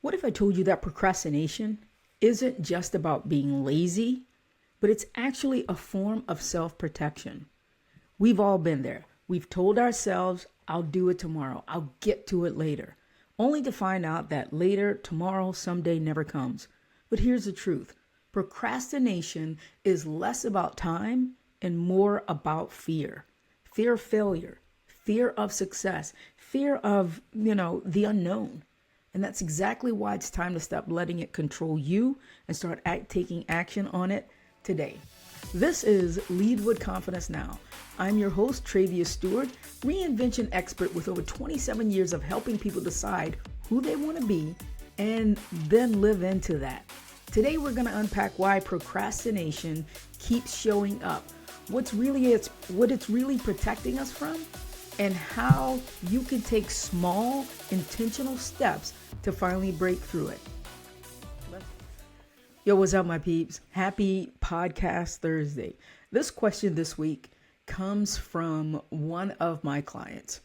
What if I told you that procrastination isn't just about being lazy, but it's actually a form of self-protection? We've all been there. We've told ourselves, I'll do it tomorrow. I'll get to it later. Only to find out that later, tomorrow, someday never comes. But here's the truth. Procrastination is less about time and more about fear. Fear of failure, fear of success, fear of, the unknown. And that's exactly why it's time to stop letting it control you and start taking action on it today. This is Lead with Confidence Now. I'm your host, Travius Stewart, reinvention expert with over 27 years of helping people decide who they want to be and then live into that. Today, we're going to unpack why procrastination keeps showing up, what it's really protecting us from, and how you can take small, intentional steps to finally break through it. Yo, what's up, my peeps? Happy Podcast Thursday. This question this week comes from one of my clients.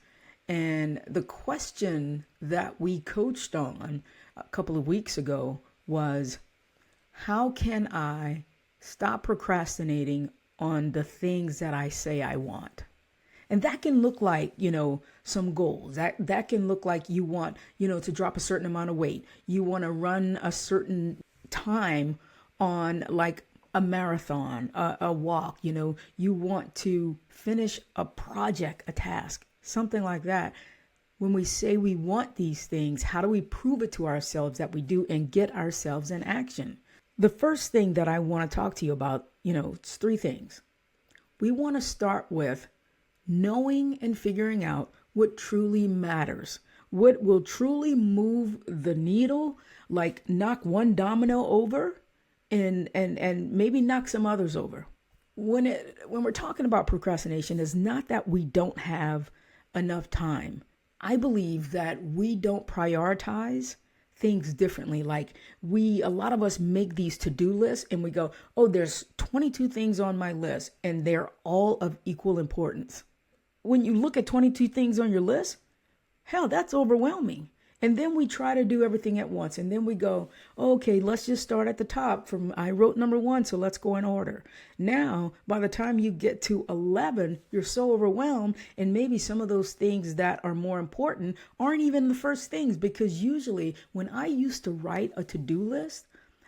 And the question that we coached on a couple of weeks ago was, how can I stop procrastinating on the things that I say I want? And that can look like, some goals. That can look like you want, to drop a certain amount of weight. You want to run a certain time on like a marathon, a walk, you want to finish a project, a task, something like that. When we say we want these things, how do we prove it to ourselves that we do and get ourselves in action? The first thing that I want to talk to you about, it's three things. We want to start with knowing and figuring out what truly matters, what will truly move the needle, like knock one domino over and maybe knock some others over. When we're talking about procrastination, it's not that we don't have enough time. I believe that we don't prioritize things differently. Like a lot of us make these to-do lists and we go, oh, there's 22 things on my list and they're all of equal importance. When you look at 22 things on your list, hell, that's overwhelming. And then we try to do everything at once. And then we go, okay, let's just start at the top I wrote number 1, so let's go in order. Now, by the time you get to 11, you're so overwhelmed. And maybe some of those things that are more important aren't even the first things, because usually when I used to write a to-do list,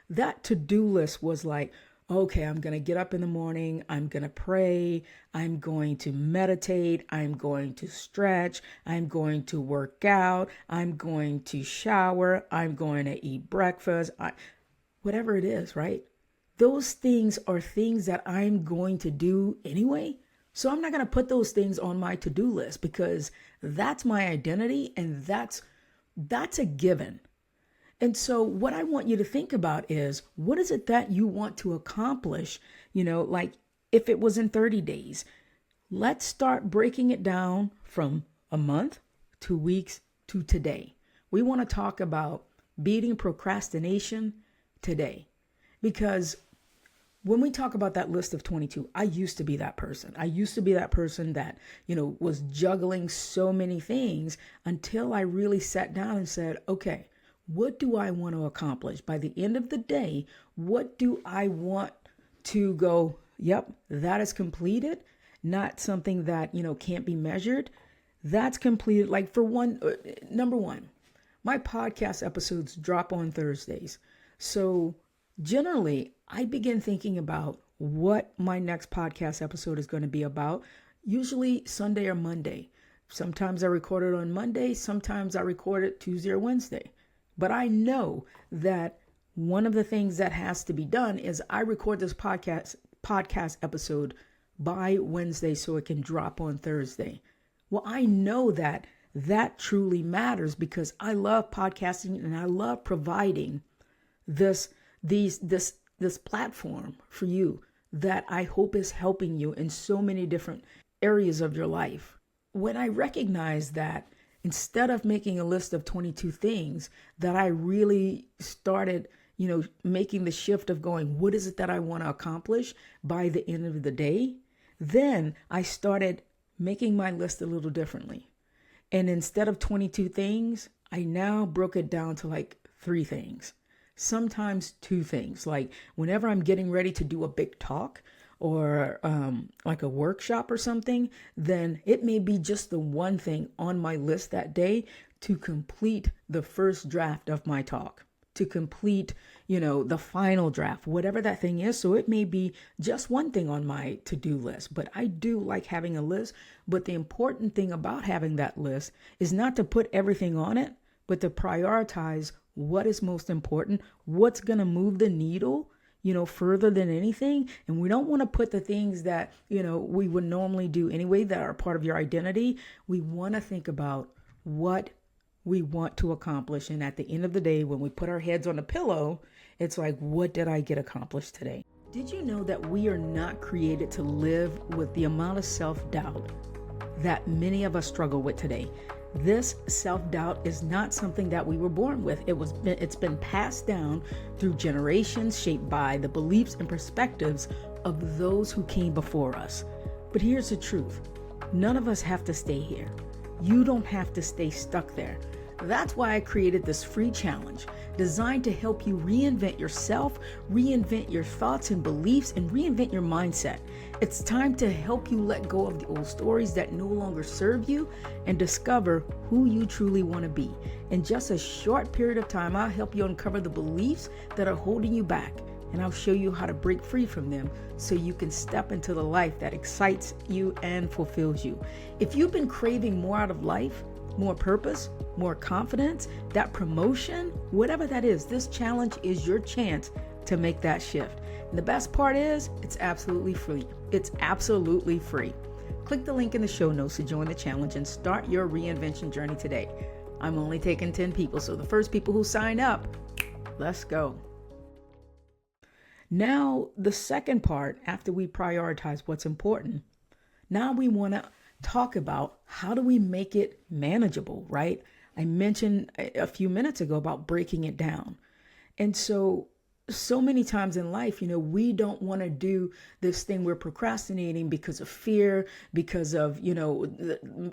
that to-do list was like, okay, I'm going to get up in the morning, I'm going to pray, I'm going to meditate, I'm going to stretch, I'm going to work out, I'm going to shower, I'm going to eat breakfast, whatever it is, right? Those things are things that I'm going to do anyway. So I'm not going to put those things on my to-do list because that's my identity and that's a given. And so what I want you to think about is, what is it that you want to accomplish? Like if it was in 30 days, let's start breaking it down from a month, 2 weeks to today. We want to talk about beating procrastination today, because when we talk about that list of 22, I used to be that person. I used to be that person that, was juggling so many things until I really sat down and said, okay, what do I want to accomplish? By the end of the day, what do I want to go, yep, that is completed, not something that, can't be measured. That's completed. Like number one, my podcast episodes drop on Thursdays. So generally, I begin thinking about what my next podcast episode is going to be about, usually Sunday or Monday. Sometimes I record it on Monday. Sometimes I record it Tuesday or Wednesday. But I know that one of the things that has to be done is I record this podcast episode by Wednesday so it can drop on Thursday. Well, I know that truly matters because I love podcasting and I love providing this platform for you that I hope is helping you in so many different areas of your life. When I recognize that, instead of making a list of 22 things, that I really started, making the shift of going, what is it that I want to accomplish by the end of the day? Then I started making my list a little differently. And instead of 22 things, I now broke it down to like 3 things, sometimes 2 things. Like whenever I'm getting ready to do a big talk or like a workshop or something, then it may be just the one thing on my list that day to complete the first draft of my talk, to complete, the final draft, whatever that thing is. So it may be just one thing on my to-do list, but I do like having a list. But the important thing about having that list is not to put everything on it, but to prioritize what is most important, what's going to move the needle, further than anything. And we don't want to put the things that, we would normally do anyway that are part of your identity. We want to think about what we want to accomplish. And at the end of the day, when we put our heads on the pillow, it's like, what did I get accomplished today? Did you know that we are not created to live with the amount of self-doubt that many of us struggle with today? This self-doubt is not something that we were born with. It's been passed down through generations, shaped by the beliefs and perspectives of those who came before us. But here's the truth. None of us have to stay here. You don't have to stay stuck there. That's why I created this free challenge designed to help you reinvent yourself, reinvent your thoughts and beliefs, and reinvent your mindset. It's time to help you let go of the old stories that no longer serve you and discover who you truly want to be. In just a short period of time, I'll help you uncover the beliefs that are holding you back, and I'll show you how to break free from them so you can step into the life that excites you and fulfills you. If you've been craving more out of life, more purpose, more confidence, that promotion, whatever that is, this challenge is your chance to make that shift. And the best part is, it's absolutely free. It's absolutely free. Click the link in the show notes to join the challenge and start your reinvention journey today. I'm only taking 10 people, so the first people who sign up, let's go. Now, the second part, after we prioritize what's important, now we want to talk about how do we make it manageable, right? I mentioned a few minutes ago about breaking it down. And so many times in life, we don't want to do this thing. We're procrastinating because of fear, because of,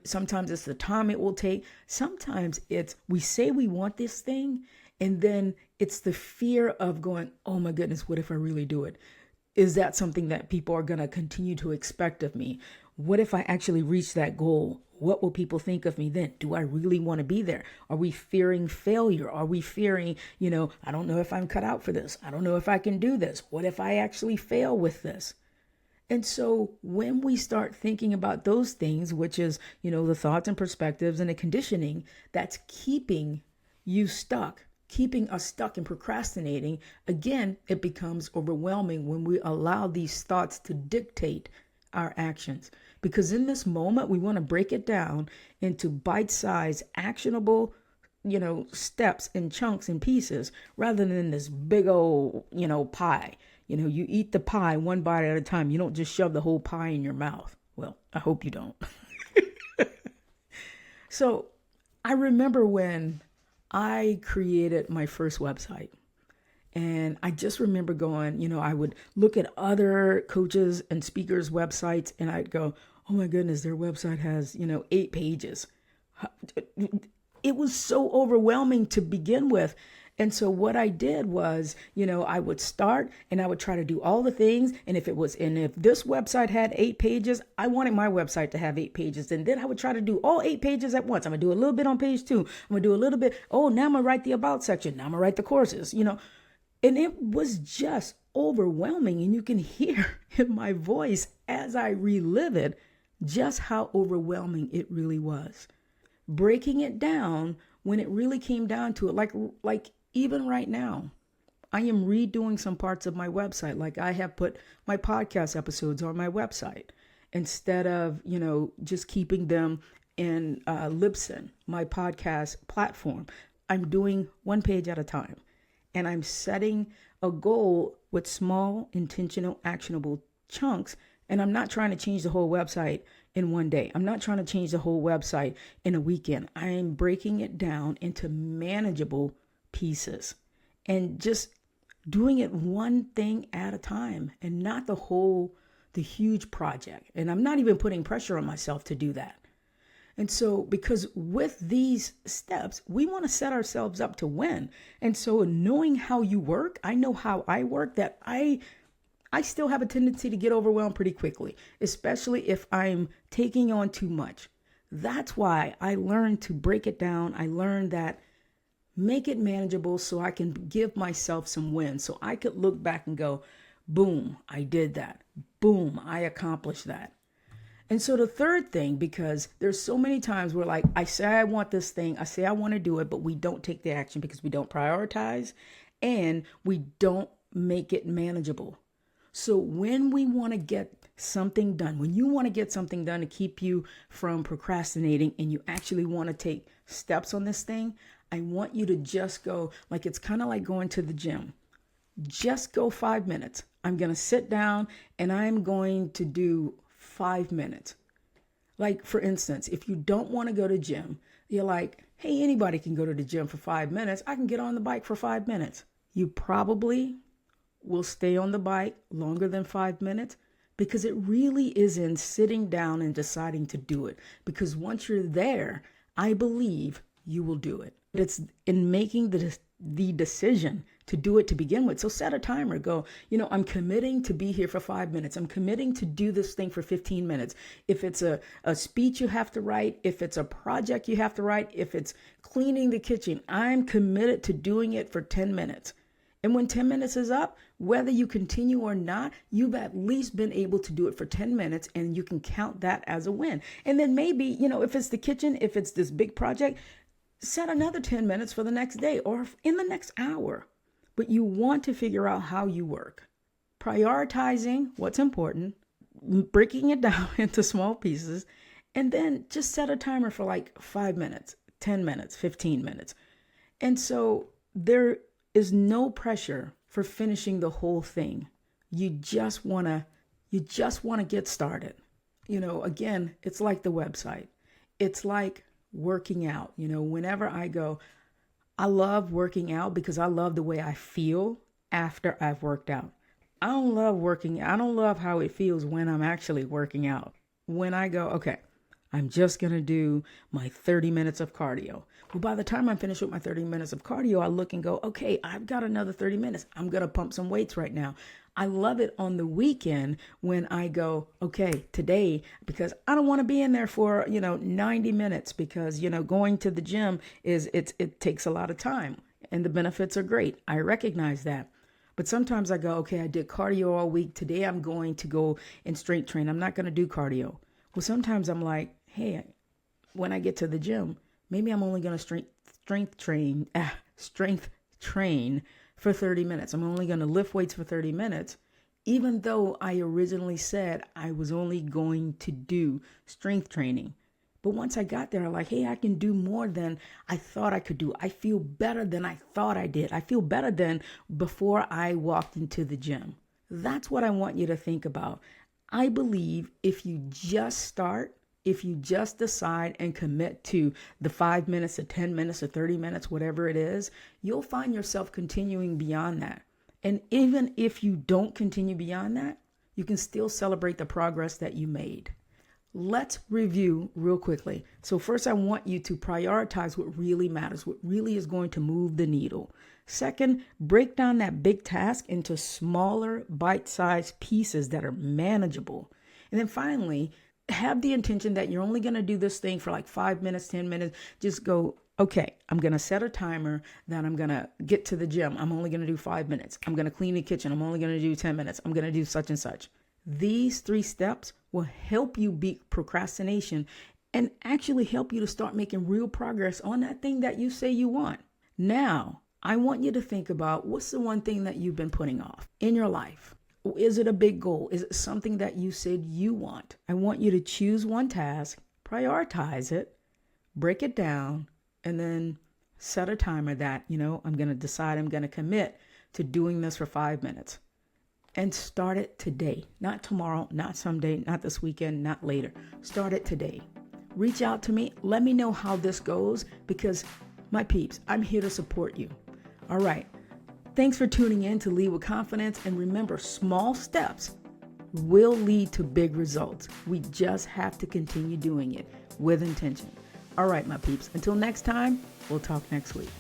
sometimes it's the time it will take. Sometimes it's, we say we want this thing, and then it's the fear of going, oh my goodness, what if I really do it? Is that something that people are going to continue to expect of me? What if I actually reach that goal? What will people think of me then? Do I really want to be there? Are we fearing failure? Are we fearing, I don't know if I'm cut out for this. I don't know if I can do this. What if I actually fail with this? And so when we start thinking about those things, which is, the thoughts and perspectives and the conditioning that's keeping you stuck, keeping us stuck and procrastinating, again, it becomes overwhelming when we allow these thoughts to dictate our actions. Because in this moment, we want to break it down into bite-sized, actionable, steps and chunks and pieces, rather than this big old, pie. You eat the pie one bite at a time. You don't just shove the whole pie in your mouth. Well, I hope you don't. So I remember when I created my first website. And I just remember going, I would look at other coaches and speakers' websites and I'd go, oh my goodness, their website has, 8 pages. It was so overwhelming to begin with. And so what I did was, I would start and I would try to do all the things. And if this website had 8 pages, I wanted my website to have 8 pages. And then I would try to do all 8 pages at once. I'm going to do a little bit on page 2. I'm going to do a little bit. Oh, now I'm going to write the about section. Now I'm going to write the courses, And it was just overwhelming. And you can hear in my voice as I relive it, just how overwhelming it really was. Breaking it down when it really came down to it, like even right now, I am redoing some parts of my website. Like I have put my podcast episodes on my website instead of, just keeping them in Libsyn, my podcast platform. I'm doing one page at a time. And I'm setting a goal with small, intentional, actionable chunks. And I'm not trying to change the whole website in one day. I'm not trying to change the whole website in a weekend. I am breaking it down into manageable pieces and just doing it one thing at a time and not the huge project. And I'm not even putting pressure on myself to do that. And so, because with these steps, we want to set ourselves up to win. And so, knowing how you work, I know how I work, that I still have a tendency to get overwhelmed pretty quickly, especially if I'm taking on too much. That's why I learned to break it down. I learned that make it manageable so I can give myself some wins. So I could look back and go, boom, I did that. Boom, I accomplished that. And so the third thing, because there's so many times where like, I say I want this thing, I say I want to do it, but we don't take the action because we don't prioritize and we don't make it manageable. So when we want to get something done, when you want to get something done to keep you from procrastinating and you actually want to take steps on this thing, I want you to just go, like it's kind of like going to the gym. Just go 5 minutes. I'm going to sit down and I'm going to do 5 minutes. Like for instance, if you don't want to go to gym, you're like, hey, anybody can go to the gym for 5 minutes. I can get on the bike for 5 minutes. You probably will stay on the bike longer than 5 minutes because it really is in sitting down and deciding to do it. Because once you're there, I believe you will do it. It's in making the decision to do it to begin with. So set a timer. Go, I'm committing to be here for 5 minutes. I'm committing to do this thing for 15 minutes. If it's a speech you have to write, if it's a project you have to write, if it's cleaning the kitchen, I'm committed to doing it for 10 minutes. And when 10 minutes is up, whether you continue or not, you've at least been able to do it for 10 minutes and you can count that as a win. And then maybe, if it's the kitchen, if it's this big project, set another 10 minutes for the next day or in the next hour. But you want to figure out how you work. Prioritizing what's important, breaking it down into small pieces, and then just set a timer for like 5 minutes, 10 minutes, 15 minutes. And so there is no pressure for finishing the whole thing. You just want to get started. Again, it's like the website. It's like working out. Whenever I go, I love working out because I love the way I feel after I've worked out. I don't love how it feels when I'm actually working out. When I go, okay, I'm just going to do my 30 minutes of cardio. Well, by the time I'm finished with my 30 minutes of cardio, I look and go, okay, I've got another 30 minutes. I'm going to pump some weights right now. I love it on the weekend when I go, okay, today, because I don't want to be in there for, 90 minutes because, going to the gym it takes a lot of time and the benefits are great. I recognize that. But sometimes I go, okay, I did cardio all week. Today I'm going to go and strength train. I'm not going to do cardio. Well, sometimes I'm like, hey, when I get to the gym, maybe I'm only going to strength train for 30 minutes. I'm only going to lift weights for 30 minutes, even though I originally said I was only going to do strength training. But once I got there, I'm like, hey, I can do more than I thought I could do. I feel better than I thought I did. I feel better than before I walked into the gym. That's what I want you to think about. I believe if you just start, if you just decide and commit to the 5 minutes or 10 minutes or 30 minutes, whatever it is, you'll find yourself continuing beyond that. And even if you don't continue beyond that, you can still celebrate the progress that you made. Let's review real quickly. So first, I want you to prioritize what really matters, what really is going to move the needle. Second, break down that big task into smaller bite-sized pieces that are manageable. And then finally, have the intention that you're only going to do this thing for like 5 minutes, 10 minutes. Just go, okay, I'm going to set a timer that I'm going to get to the gym. I'm only going to do 5 minutes. I'm going to clean the kitchen. I'm only going to do 10 minutes. I'm going to do such and such. These 3 steps will help you beat procrastination and actually help you to start making real progress on that thing that you say you want. Now, I want you to think about what's the one thing that you've been putting off in your life. Is it a big goal? Is it something that you said you want? I want you to choose one task, prioritize it, break it down, and then set a timer that, I'm going to decide I'm going to commit to doing this for 5 minutes. And start it today, not tomorrow, not someday, not this weekend, not later. Start it today. Reach out to me. Let me know how this goes because, my peeps, I'm here to support you. All right. Thanks for tuning in to Lead with Confidence. And remember, small steps will lead to big results. We just have to continue doing it with intention. All right, my peeps, until next time, we'll talk next week.